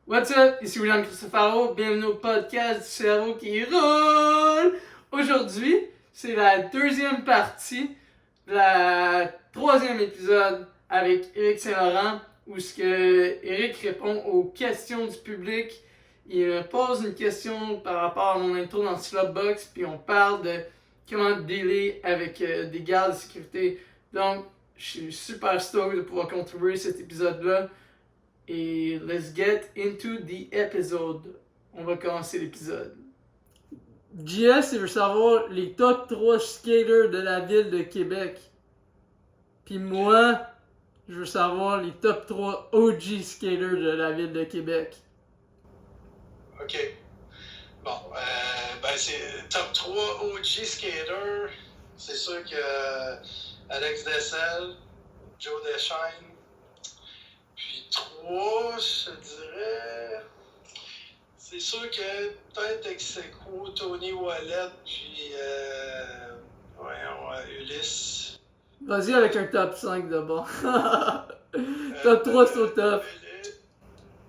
What's up? Ici William Cristofaro, bienvenue au podcast du cerveau qui roule! Aujourd'hui, c'est la deuxième partie de la troisième épisode avec Éric Saint-Laurent où ce que Éric répond aux questions du public. Il me pose une question par rapport à mon intro dans le Slopbox, puis on parle de comment dealer avec des gardes de sécurité. Donc, je suis super stoked de pouvoir contribuer à cet épisode-là. Et let's get into the episode. On va commencer l'épisode. JS, il veut savoir les top 3 skaters de la ville de Québec. Puis moi, je veux savoir les top 3 OG skaters de la ville de Québec. OK. Bon, c'est top 3 OG skater. C'est sûr que Alex Dessel, Joe Deschênes. Puis 3, je dirais. C'est sûr que peut-être Execo, Tony Wallet, puis Ulysse. Vas-y avec un top 5 d'abord. Top 3 c'est au top.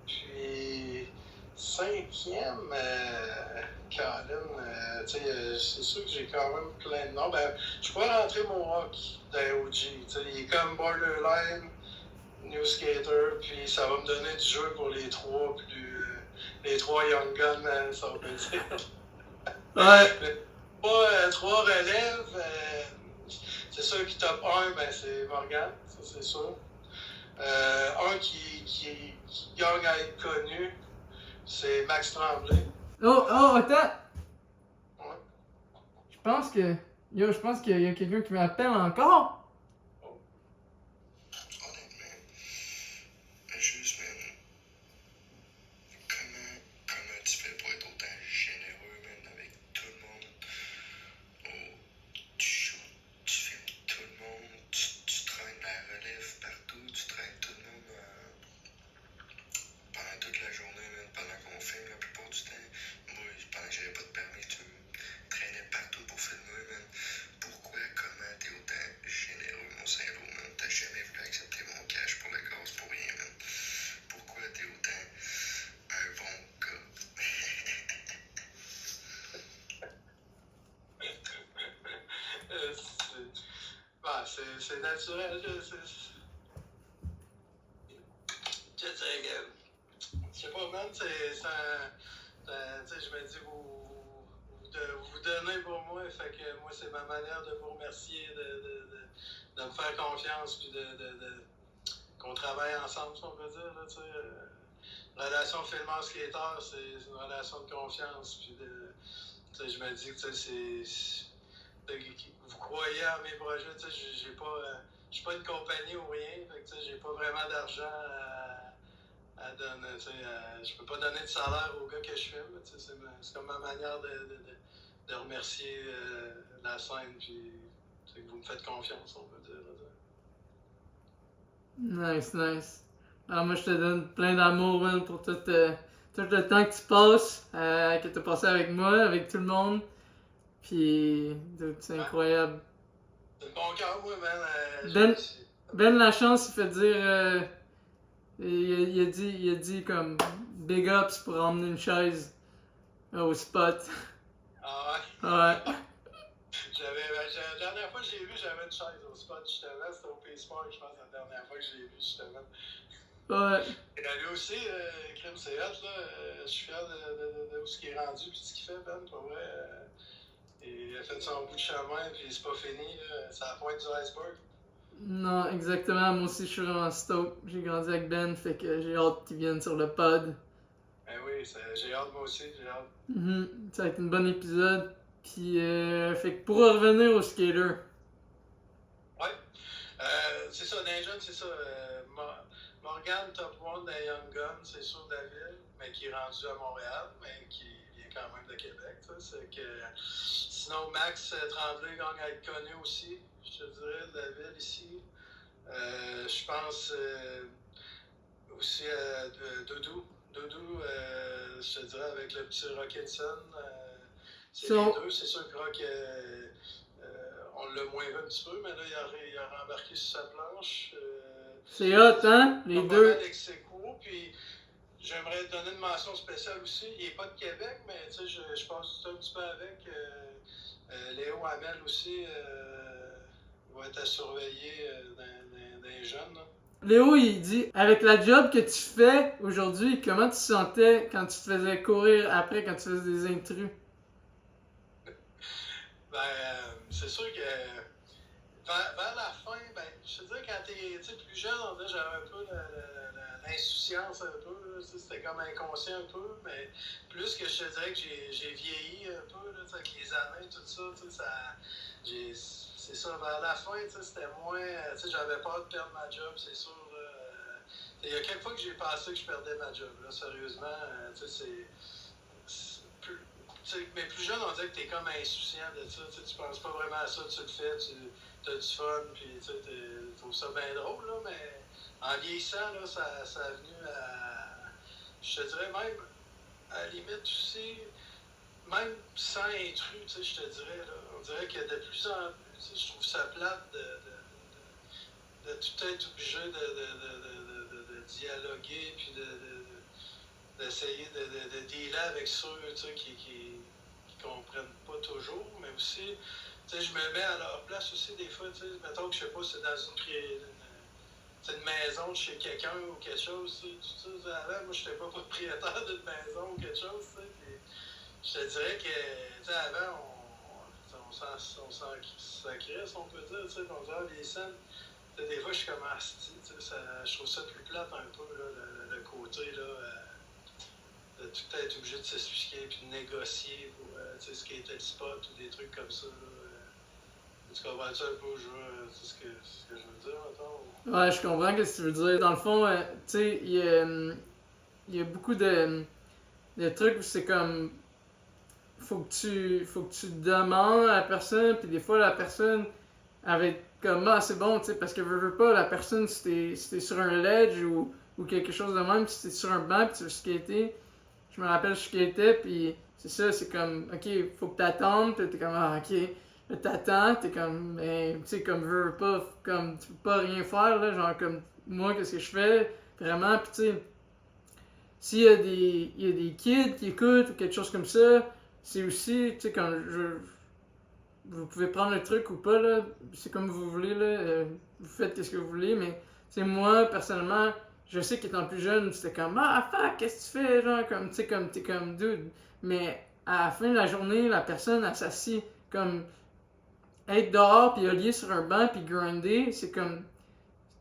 Puis 5e, Colin, c'est sûr que j'ai quand même plein de noms. Ben, je pourrais rentrer mon rock dans OG. Il est comme borderline, new skater, puis ça va me donner du jeu pour les trois Young Guns, ça veut dire. Ouais. Trois relèves, c'est sûr que top 1, ben, c'est Morgan, ça c'est sûr. Un qui gagne à être connu, c'est Max Tremblay. Oh, attends. Ouais. Je pense qu'il y a quelqu'un qui m'appelle encore. Comment tu fais pour être autant généreux, man, avec tout le monde? Tu shoots, tu filmes tout le monde, tu traînes la relève partout, tu traînes tout le monde pendant toute la journée, man, pendant qu'on filme la plupart du temps. Moi, pendant que j'avais pas de permis, tu me traînais partout pour filmer, man. Pourquoi, comment t'es autant généreux, mon Saint-Lô, man? T'as jamais voulu accepter mon cash pour le gaz pour rien, man. Pourquoi t'es autant un bon gars? C'est naturel. Je sais pas, man, je me dis, vous donnez pour moi, fait que moi, c'est ma manière de vous remercier, de me faire confiance, puis qu'on travaille ensemble, si on peut dire, là, tu sais. Relation filmeur-skater, c'est une relation de confiance, puis je me dis que, vous croyez à mes projets, tu sais, je suis pas une compagnie ou rien, fait que, j'ai pas vraiment d'argent à donner, je peux pas donner de salaire aux gars que je filme, c'est comme ma manière de remercier la scène, puis que vous me faites confiance, on peut dire. Nice. Alors moi je te donne plein d'amour, man, pour tout le temps que tu passes, que tu as passé avec moi, avec tout le monde. Puis, dude, c'est incroyable. C'est de bon cœur, moi, man. Ben Lachance, il fait dire. Il a dit comme big ups pour emmener une chaise au spot. Ah ouais? Ouais. La dernière fois que j'ai vu, j'avais une chaise au spot, justement. C'était au P-Sport, je pense, la dernière fois que j'ai vu, justement. Ouais. Et lui aussi, Crime, c'est hot, là. Je suis fier de où ce qu'il est rendu, puis ce qu'il fait, Ben, pour vrai. Il a fait son bout de chemin, puis c'est pas fini, là. C'est la pointe du iceberg. Non, exactement. Moi aussi, je suis vraiment stoked. J'ai grandi avec Ben, fait que j'ai hâte qu'il vienne sur le pod. Ben oui, j'ai hâte, moi aussi, j'ai hâte. Ça va être un bon épisode. Puis, fait que pour revenir au skater. Ouais. C'est ça, dans les jeunes, c'est ça. Morgan, top 1 des Young Guns, c'est sûr, David, mais qui est rendu à Montréal, mais qui vient quand même de Québec. C'est que, sinon, Max Tremblay gagne à être connu aussi, je te dirais, de la ville ici. Je pense aussi à Doudou. Doudou, je te dirais, avec le petit Rockinson. C'est les deux. C'est sûr que Rock, on l'a moins vu un petit peu, mais là, il a rembarqué sur sa planche. C'est hot, hein? Les deux. Avec ses coups, puis j'aimerais te donner une mention spéciale aussi. Il n'est pas de Québec, mais je passe un petit peu avec. Léo Hamel aussi va être à surveiller dans les jeunes. Là. Léo, il dit, avec la job que tu fais aujourd'hui, comment tu te sentais quand tu te faisais courir après, quand tu faisais des intrus? C'est sûr que vers la fin, je te dirais, quand t'es plus jeune, on dirait j'avais un peu l'insouciance un peu, là, c'était comme inconscient un peu, mais plus que je te dirais que j'ai vieilli un peu, là, avec les années, tout ça, c'est ça, vers la fin, c'était moins, j'avais peur de perdre ma job, c'est sûr, il y a quelques fois que j'ai pensé que je perdais ma job, là, sérieusement, mais plus jeune, on dirait que t'es comme insouciant de ça, tu penses pas vraiment à ça, tu le fais, tu as du fun, puis tu trouves ça bien drôle, là, mais en vieillissant, là, ça a venu à, je te dirais même, à la limite aussi, même sans intrus, je te dirais, là, on dirait que de plus en plus, je trouve ça plate de tout être obligé de dialoguer, puis d'essayer de dealer avec ceux qui comprennent pas toujours, mais aussi, je me mets à leur place aussi des fois, mettons que je sais pas, c'est dans une maison de chez quelqu'un ou quelque chose, avant, moi, je n'étais pas propriétaire d'une maison ou quelque chose, puis je te dirais que, avant, on s'en sacrait, si on peut dire, on dirait les scènes, des fois, je suis comme asti, je trouve ça plus plate un peu, là, le côté, là, de tout être obligé de s'expliquer puis de négocier pour ce qui était le spot ou des trucs comme ça. Tu comprends-tu un peu ce que je veux dire, mettons? Ouais, je comprends ce que tu veux dire. Dans le fond, tu sais, il y a beaucoup de trucs où c'est comme faut que tu demandes à la personne, puis des fois la personne elle va être comme c'est bon, tu sais, parce que veux pas, la personne si t'es sur un ledge ou quelque chose de même, si t'es sur un banc puis tu veux skater, je me rappelle je skatais puis c'est ça, c'est comme ok, faut que t'attendes, puis t'es comme ok, là t'attends, t'es comme tu sais comme veux pas, comme tu peux pas rien faire là, genre comme moi qu'est-ce que je fais vraiment, puis tu sais s'il y a des kids qui écoutent ou quelque chose comme ça, c'est aussi, tu sais, quand vous pouvez prendre le truc ou pas, là, c'est comme vous voulez, là, vous faites ce que vous voulez, mais, tu sais, moi, personnellement, je sais qu'étant plus jeune, c'était comme, fuck, qu'est-ce que tu fais, genre, comme, tu sais, comme, t'es comme, dude, mais à la fin de la journée, la personne, elle s'assit, comme, être dehors, puis allier sur un banc, puis grinder, c'est comme,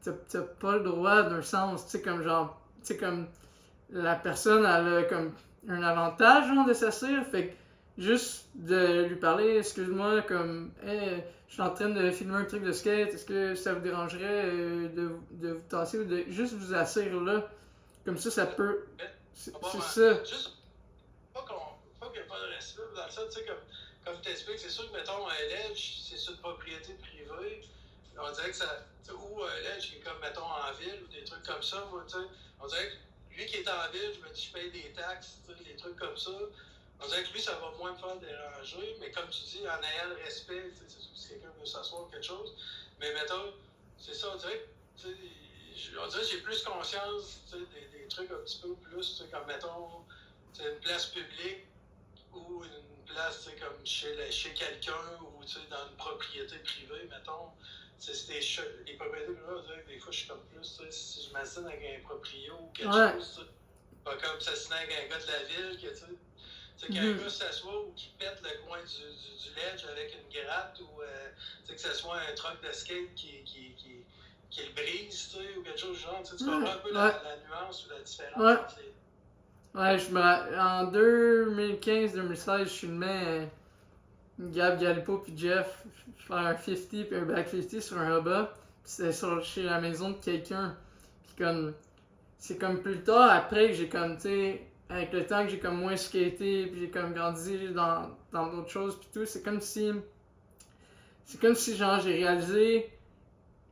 t'as pas le droit d'un sens, tu sais, comme, genre, tu sais, comme, la personne elle a comme un avantage genre, de s'asseoir, fait que juste de lui parler, excuse-moi, comme hey, je suis en train de filmer un truc de skate, est-ce que ça vous dérangerait de vous tasser ou de juste vous asseoir là, comme ça peut, c'est ça. Juste, pas qu'il n'y a pas de respect dans le sens, tu sais, comme tu t'expliques, c'est sûr que, mettons, un ledge, c'est une propriété privée, on dirait que ça, ou un ledge qui est comme, mettons, en ville, ou des trucs comme ça, moi, tu sais, on dirait que lui qui est en ville, je me dis, je paye des taxes, des trucs comme ça. On dirait que lui, ça va moins me faire déranger, mais comme tu dis, en ayant le respect, c'est sûr que si quelqu'un veut s'asseoir quelque chose. Mais mettons, c'est ça, on dirait que j'ai plus conscience des trucs un petit peu plus, comme mettons, une place publique ou une place comme chez quelqu'un ou dans une propriété privée, mettons. Les propriétés privées, des fois, je suis comme plus, si je m'assigne avec un proprio ou quelque chose, pas comme s'assiner avec un gars de la ville, que tu sais, qu'un gars s'assoit ou qu'il pète le coin du ledge avec une gratte ou que ce soit un truck de skate qui le brise, ou quelque chose du genre, tu comprends un peu la nuance ou la différence entre les. Ouais, en 2015-2016, je filmais Gab Galipo puis Jeff faire un 50 puis un back 50 sur un hubba. C'était chez la maison de quelqu'un. Puis comme, c'est comme plus tard après que j'ai comme, tu sais, avec le temps que j'ai comme moins skaté puis j'ai comme grandi dans d'autres choses puis tout, c'est comme si genre j'ai réalisé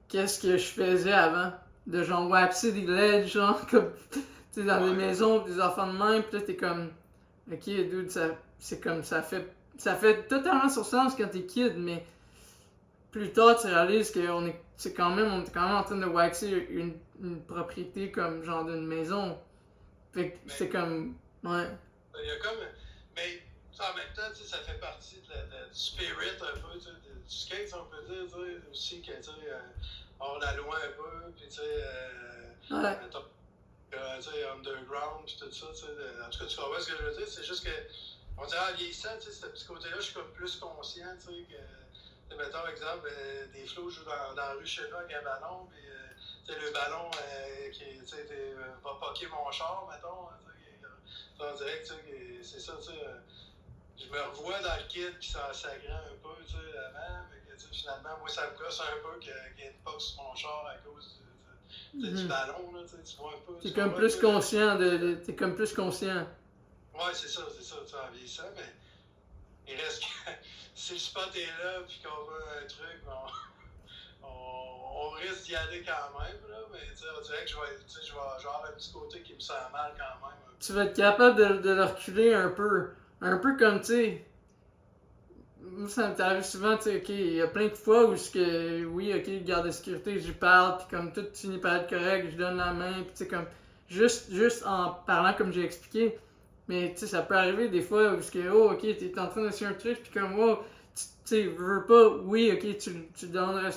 qu'est-ce que je faisais avant. De genre waxer des ledges, genre comme, tu sais, dans des maisons des enfants de même, puis là t'es comme, ok dude, c'est comme, ça fait totalement sur sens quand t'es kid, mais plus tard tu réalises qu'on on est quand même en train de waxer une propriété comme genre d'une maison. Fait que c'est comme, ouais. Il y a comme, mais en même temps, ça fait partie du spirit un peu, du skate, on peut dire, aussi, que, hors la loi un peu, puis Ouais. Underground, puis tout ça, en tout cas, tu comprends ce que je veux dire, c'est juste que, on dirait en vieillissant, ce petit côté-là, je suis comme plus conscient, que, mettons, exemple, des flots, je joue dans la rue chez nous avec un ballon, puis, le ballon qui, va poquer mon char, mettons, on dirait que, c'est ça, je me revois dans le kit, puis ça grand un peu, avant, mais que, finalement, moi, ça me gosse un peu qu'il y ait une poque sur mon char à cause du ballon, là, tu vois un peu. T'es comme plus conscient t'es comme plus conscient. Ouais, c'est ça, en vieillissant, mais il reste que si le spot est là, puis qu'on veut un truc, on risque d'y aller quand même, là, mais on dirait que je vais avoir un petit côté qui me sent mal quand même. Tu vas être capable de le reculer un peu. Un peu comme, tu sais, moi ça m'arrive souvent, tu sais, ok, il y a plein de fois où oui, ok, le garde de sécurité, je parle, puis comme tout finit par être correct, je donne la main, puis tu sais, comme, juste en parlant comme j'ai expliqué, mais tu sais, ça peut arriver des fois où oh, ok, t'es en train d'essayer un truc, puis comme, oh, tu sais, veux pas, oui, ok, tu donnes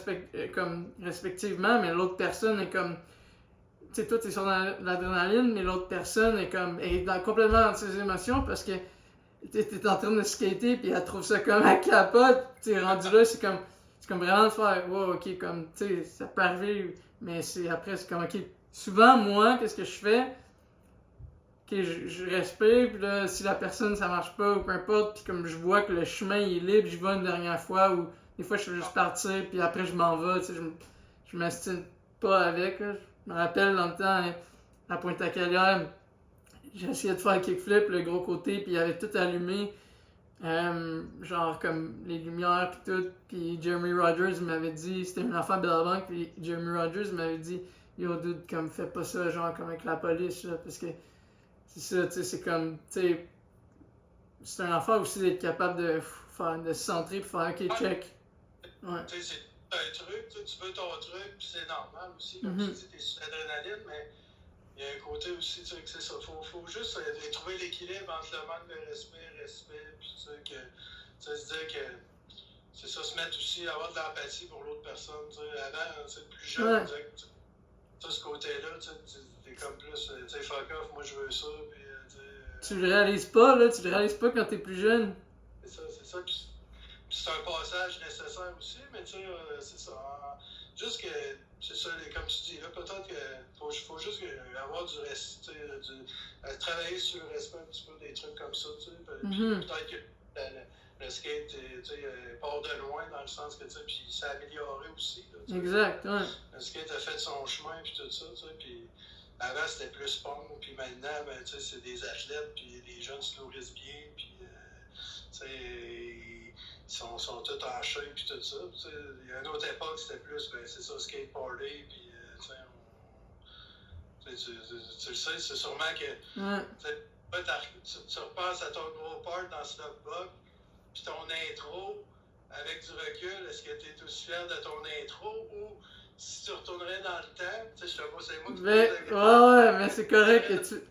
comme, respectivement, mais l'autre personne est comme, tu sais, toi, t'es sur l'adrénaline, mais l'autre personne est complètement dans ses émotions parce que t'es en train de skater puis elle trouve ça comme à capote. T'es rendu là, c'est comme vraiment de faire, wow, ok, comme, tu sais, ça peut arriver, mais après, c'est comme, ok, souvent, moi, qu'est-ce que je fais? Ok, je respire, puis là, si la personne, ça marche pas, ou peu importe, puis comme je vois que le chemin, il est libre, j'y vais une dernière fois, ou des fois, je fais juste partir, puis après, je m'en vais, tu sais, je m'astine pas avec, là. Je me rappelle, dans le temps, à Pointe-à-Calière, j'ai essayé de faire un kickflip, le gros côté, puis il avait tout allumé, genre comme les lumières puis tout, puis Jeremy Rogers m'avait dit, c'était une affaire Bellbank, puis Jeremy Rogers m'avait dit, yo dude, comme fais pas ça, genre comme avec la police, là, parce que c'est ça, tu sais, c'est comme, tu sais, c'est un affaire aussi d'être capable de se centrer puis faire, ok, check. Ouais. Tu sais, c'est un truc, tu veux ton truc, puis c'est normal aussi, comme tu dis, t'es sur l'adrénaline, mais il y a un côté aussi, tu sais, que c'est ça. Faut juste trouver l'équilibre entre le manque de respect, puis tu sais, se dire que c'est ça, se mettre aussi, avoir de l'empathie pour l'autre personne, tu sais. Avant, tu sais, plus jeune, on dirait que ce côté-là, tu sais, t'es comme plus, tu sais, fuck off, moi je veux ça, puis tu le réalises pas, là, tu le réalises pas quand t'es plus jeune. C'est ça, puis c'est un passage nécessaire aussi, mais tu sais, c'est ça. Juste que, c'est ça, comme tu dis, là, peut-être qu'il faut juste avoir du respect, travailler sur le respect un petit peu des trucs comme ça, tu sais. Peut-être que le skate, tu sais, part de loin dans le sens que, tu sais, puis il s'est amélioré aussi. Là, exact, ouais. Le skate a fait son chemin, puis tout ça, tu sais, puis avant c'était plus punk, puis maintenant, ben, tu sais, c'est des athlètes, puis les jeunes se nourrissent bien, puis, tu sais, ils sont tous en shape, puis tout ça. Il y a une autre époque, c'était plus, ben, c'est ça, skateboarder, puis, tu le sais, c'est sûrement que, tu repasses à ton gros part dans Slapbug, puis ton intro, avec du recul, est-ce que tu es aussi fier de ton intro, ou si tu retournerais dans le temps, tu sais, je sais pas, c'est moi qui mais, pose la question. ouais, mais c'est correct que tu...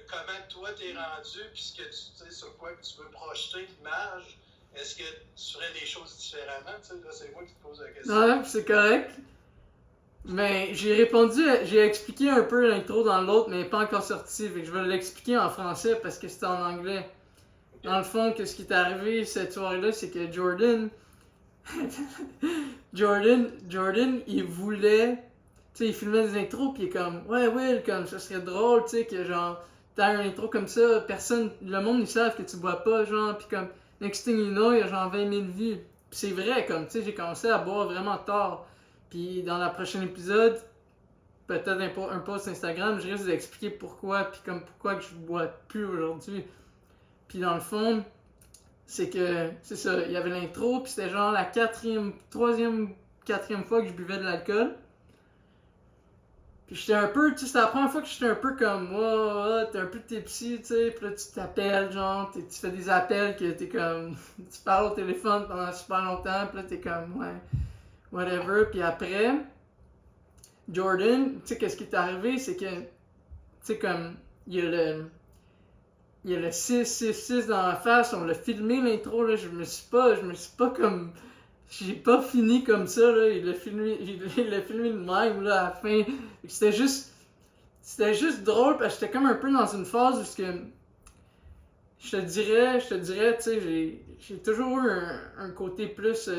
Comment toi t'es rendu, puis ce que tu sais, sur quoi que tu veux projeter l'image, est-ce que tu ferais des choses différemment, tu sais, là, c'est moi qui te pose la question. Ouais, c'est correct. Mais j'ai expliqué un peu l'intro dans l'autre, mais pas encore sorti. Fait que je vais l'expliquer en français parce que c'était en anglais. Okay. Dans le fond, ce qui est arrivé cette soirée-là, c'est que Jordan, il voulait, tu sais, il filmait des intros, puis il est comme, ouais, Will, comme ça serait drôle, tu sais, que genre, t'as un intro comme ça, le monde, ils savent que tu bois pas, genre, puis comme, next thing you know, il y a genre 20 000 vues. Puis c'est vrai, comme, tu sais, j'ai commencé à boire vraiment tard. Puis dans le prochain épisode, peut-être un post Instagram, je risque d'expliquer pourquoi, puis comme pourquoi que je bois plus aujourd'hui. Puis dans le fond, c'est que, c'est ça, il y avait l'intro, puis c'était genre la troisième, quatrième fois que je buvais de l'alcool. Puis j'étais un peu, tu sais, c'était la première fois que j'étais un peu comme, t'es un peu tipsy, tu sais, puis là tu t'appelles, genre, tu fais des appels que t'es comme, tu parles au téléphone pendant super longtemps, puis là t'es comme, ouais, whatever. Puis après, Jordan, tu sais, qu'est-ce qui est arrivé, c'est que, tu sais, comme, il y a le 666 dans la face, on l'a filmé l'intro, là, je me suis pas comme, j'ai pas fini comme ça, là, il l'a filmé de même, là, à la fin. C'était juste drôle, parce que j'étais comme un peu dans une phase où je te dirais, tu sais, j'ai toujours eu un côté plus, tu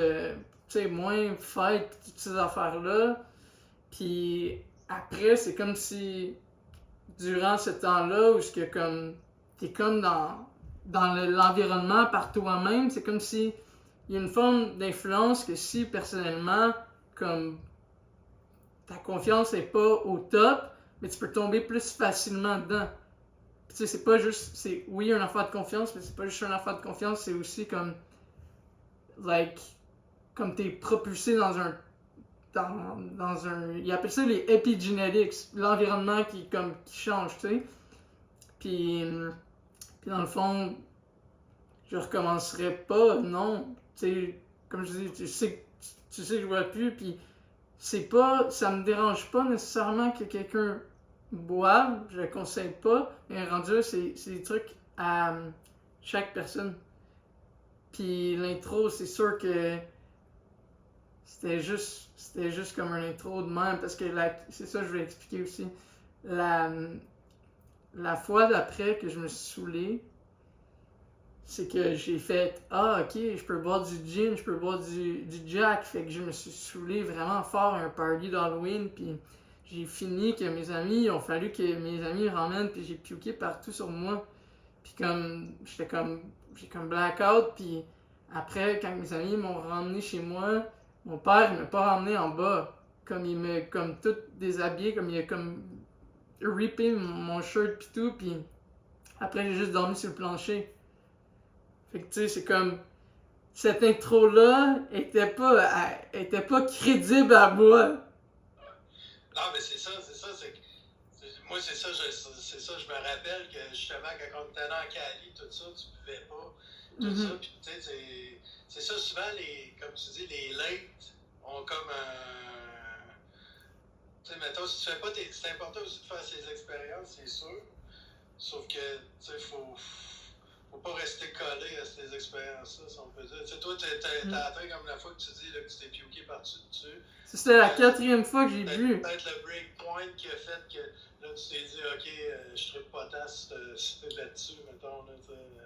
sais, moins fight, toutes ces affaires-là. Puis après, c'est comme si, durant ce temps-là, où t'es comme dans l'environnement par toi-même, c'est comme si il y a une forme d'influence que si, personnellement, comme ta confiance n'est pas au top, mais tu peux tomber plus facilement dedans. Tu sais, c'est pas juste, oui, un affaire de confiance, mais c'est pas juste un affaire de confiance, c'est aussi comme, comme t'es propulsé dans un, ils appellent ça les epigenetics, l'environnement qui change, tu sais. Puis dans le fond, je recommencerai pas, non. Tu sais, comme je dis, tu sais que je vois plus, puis ça me dérange pas nécessairement que quelqu'un boive, je le conseille pas, mais rendu là, c'est des trucs à chaque personne. Puis l'intro, c'est sûr que c'était juste comme un intro de même, parce que c'est ça que je vais expliquer aussi. La fois d'après que je me suis saoulé, c'est que j'ai fait ok, je peux boire du gin, je peux boire du Jack. Fait que je me suis saoulé vraiment fort à un party d'Halloween. Puis j'ai fini que mes amis, il a fallu que mes amis ramènent. Puis j'ai puké partout sur moi. Puis j'ai comme blackout. Puis après, quand mes amis m'ont ramené chez moi, mon père il m'a pas ramené en bas. Comme il m'a comme tout déshabillé, comme il a comme rippé mon shirt pis tout. Puis après, j'ai juste dormi sur le plancher. Fait que tu sais, c'est comme. Cette intro-là était pas crédible à moi. Non, mais c'est ça, moi, c'est ça, je me rappelle que justement, quand on était en Cali, tout ça, tu buvais pas, tout ça, puis tu sais, c'est ça, souvent, comme tu dis, les late ont comme un. Tu sais, mettons, si tu fais pas c'est important aussi de faire ces expériences, c'est sûr, sauf que, tu sais, faut pas rester collé à ces expériences-là, si on peut dire. Tu sais, toi, t'es atteint comme la fois que tu dis là, que tu t'es piouqué par-dessus. C'était la 4e fois que j'ai bu. Peut-être le breakpoint qui a fait que là, tu t'es dit, ok, je tripe potasse là-dessus, mettons.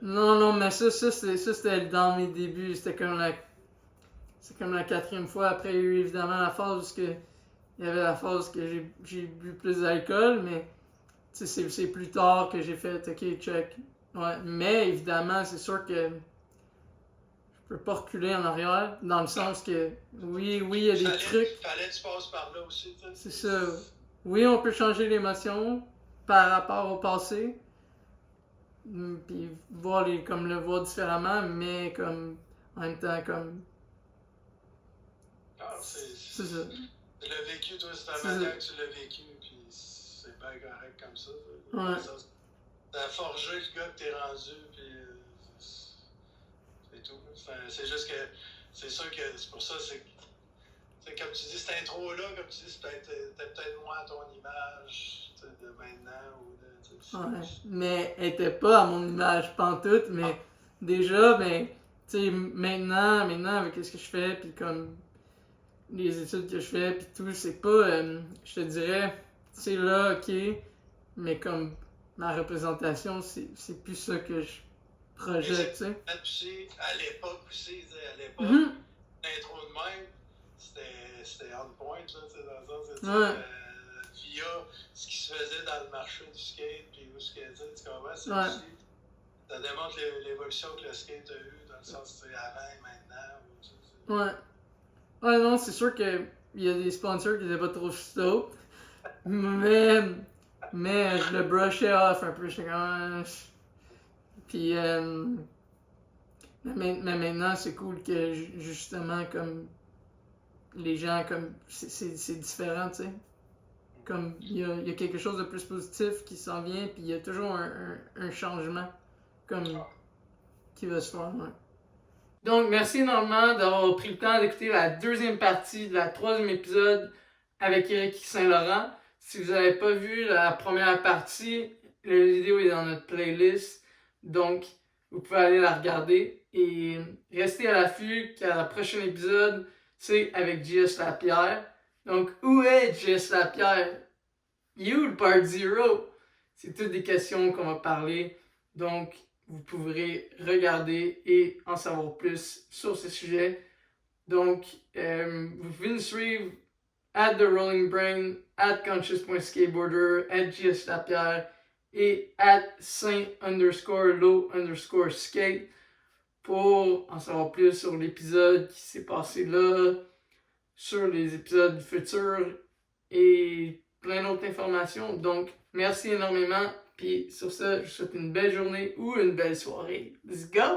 Là, non, mais ça c'était dans mes débuts. C'est comme la 4e fois. Après, il y a eu évidemment la phase où il y avait la phase que j'ai bu plus d'alcool, mais c'est plus tard que j'ai fait, ok, check. Ouais, mais évidemment, c'est sûr que je peux pas reculer en arrière, dans le sens que, oui, il y a des trucs. Fallait que tu passes par là aussi, tu sais. C'est ça. Oui, on peut changer l'émotion par rapport au passé, puis comme le voir différemment, mais comme, en même temps, comme... C'est ça. Tu l'as vécu, toi, c'est ta manière que tu l'as vécu, puis c'est bien correct comme ça. Ouais. Ça a forgé le gars que t'es rendu, puis c'est tout. C'est juste que, c'est sûr que c'est pour ça, c'est comme tu dis, cette intro-là, comme tu dis, t'es peut-être moins à ton image de maintenant. Ouais, mais elle était pas à mon image pantoute, mais déjà, ben, tu sais, maintenant, avec ce que je fais, puis comme les études que je fais, puis tout, c'est pas, je te dirais, c'est là, ok, mais comme ma représentation, c'est plus ça que je projette, tu sais. À l'époque aussi, l'intro de même, c'était on point, là, dans le sens, via ce qui se faisait dans le marché du skate, puis où ce que tu comprends, c'est aussi, ça démontre l'évolution que le skate a eu, dans le sens, avant et maintenant. Ouais, non, c'est sûr qu'il y a des sponsors qui étaient pas trop stoked, mais je le brushais off un peu, j'étais comme... Puis, mais maintenant, c'est cool que, justement, comme, les gens, comme, c'est différent, tu sais. Comme, il y a quelque chose de plus positif qui s'en vient, puis il y a toujours un changement, comme, qui va se faire, ouais. Donc, merci énormément d'avoir pris le temps d'écouter la 2e partie de la 3e épisode avec Eric Saint-Laurent. Si vous n'avez pas vu la première partie, la vidéo est dans notre playlist. Donc, vous pouvez aller la regarder. Et restez à l'affût car le prochain épisode, c'est avec JS Lapierre. Donc, où est JS Lapierre? You, le part 0? C'est toutes des questions qu'on va parler. Donc, vous pourrez regarder et en savoir plus sur ce sujet. Donc, vous pouvez nous suivre at The Rolling Brain, at Conscious.Skateboarder, at JS Lapierre et at Saint_Low_Skate pour en savoir plus sur l'épisode qui s'est passé là, sur les épisodes futurs et plein d'autres informations. Donc, merci énormément. Puis sur ça, je vous souhaite une belle journée ou une belle soirée. Let's go!